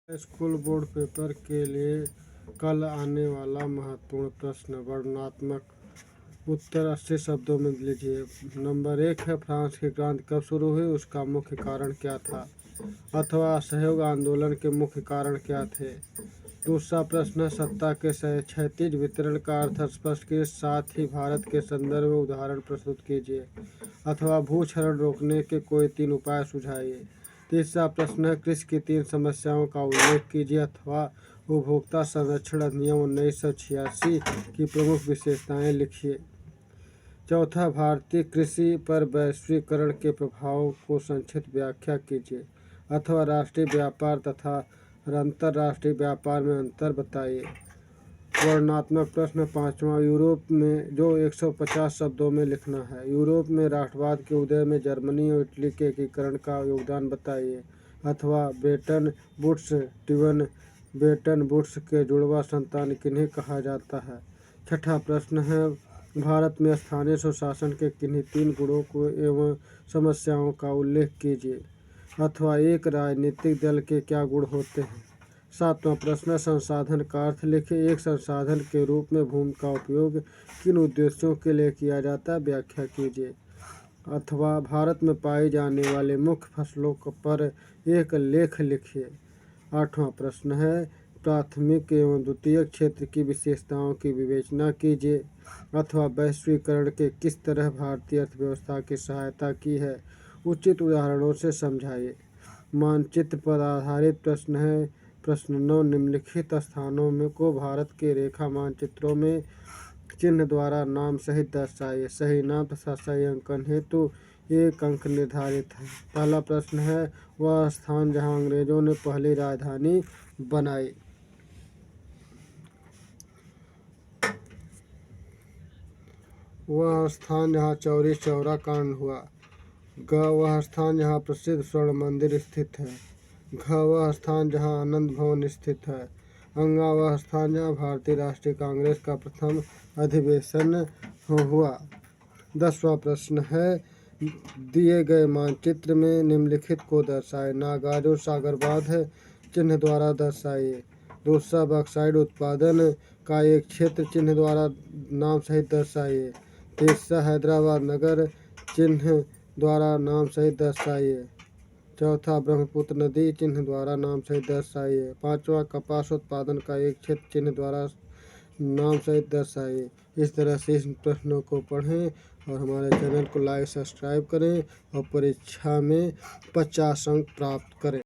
School board paper के लिए कल आने वाला महत्वपूर्ण प्रश्न। वर्णनात्मक उत्तर 80 शब्दों में लीजिए। नंबर 1 है, फ्रांस की क्रांति कब शुरू हुई, उसका मुख्य कारण क्या था, अथवा असहयोग आंदोलन के मुख्य कारण क्या थे। दूसरा प्रश्न है, सत्ता के क्षैतिज वितरण का अर्थ स्पष्ट कीजिए, साथ ही भारत के संदर्भ में उदाहरण प्रस्तुत कीजिए, अथवा भूक्षरण रोकने के कोई 3 उपाय सुझाइए। तीसरा प्रश्न है, कृषि की 3 समस्याओं का उल्लेख कीजिए, अथवा उपभोक्ता संरक्षण अधिनियम 1986 की प्रमुख विशेषताएं लिखिए। चौथा, भारतीय कृषि पर वैश्वीकरण के प्रभाव को संक्षिप्त व्याख्या कीजिए, अथवा राष्ट्रीय व्यापार तथा अंतर्राष्ट्रीय व्यापार में अंतर बताइए। वर्णनात्मक प्रश्न पांचवा, यूरोप में जो 150 शब्दों में लिखना है। यूरोप में राष्ट्रवाद के उदय में जर्मनी और इटली के एकीकरण का योगदान बताइए, अथवा ब्रेटन वुड्स के जुड़वा संतान किन्हें कहा जाता है। छठा प्रश्न है, भारत में स्थानीय स्वशासन के किन्हीं 3 गुणों को एवं समस्याओं का उल्लेख कीजिए, अथवा एक राजनीतिक दल के क्या गुण होते हैं। सातवां प्रश्न, संसाधन का अर्थ लिखिए। एक संसाधन के रूप में भूमि का उपयोग किन उद्देश्यों के लिए किया जाता है, व्याख्या कीजिए, अथवा भारत में पाई जाने वाले मुख्य फसलों पर एक लेख लिखिए। आठवां प्रश्न है, प्राथमिक एवं द्वितीयक क्षेत्र की विशेषताओं की विवेचना कीजिए, अथवा वैश्वीकरण के किस तरह भारतीय अर्थव्यवस्था की सहायता की है, उचित उदाहरणों से समझाइए। मानचित्र पर आधारित प्रश्न है। प्रश्न 9, निम्नलिखित स्थानों में को भारत के रेखा मानचित्रों में चिन्ह द्वारा नाम सहित दर्शाइए। सही नाम तथा सही अंकन हेतु 1 अंक निर्धारित है। पहला प्रश्न है, वह स्थान जहां अंग्रेजों ने पहली राजधानी बनाई। वह स्थान जहां चौरी चौरा कांड हुआ। ग, वह स्थान जहां प्रसिद्ध स्वर्ण मंदिर स्थित है। घ, वह स्थान जहां आनंद भवन स्थित है। अंगा, वह स्थान जहां भारतीय राष्ट्रीय कांग्रेस का प्रथम अधिवेशन हुआ। 10वां प्रश्न है, दिए गए मानचित्र में निम्नलिखित को दर्शाए। नागार्जुन सागर बांध चिन्ह द्वारा दर्शाइए। दूसरा, बॉक्साइट उत्पादन का एक क्षेत्र चिन्ह द्वारा नाम सहित दर्शाइए। तीसरा, हैदराबाद नगर चिन्ह द्वारा नाम सहित दर्शाइए। चौथा, ब्रह्मपुत्र नदी चिन्ह द्वारा नाम सहित दर्शाइए। पांचवा, कपास उत्पादन का एक क्षेत्र चिन्ह द्वारा नाम सहित दर्शाइए। इस तरह से इस प्रश्नों को पढ़ें और हमारे चैनल को लाइक सब्सक्राइब करें और परीक्षा में 50 अंक प्राप्त करें।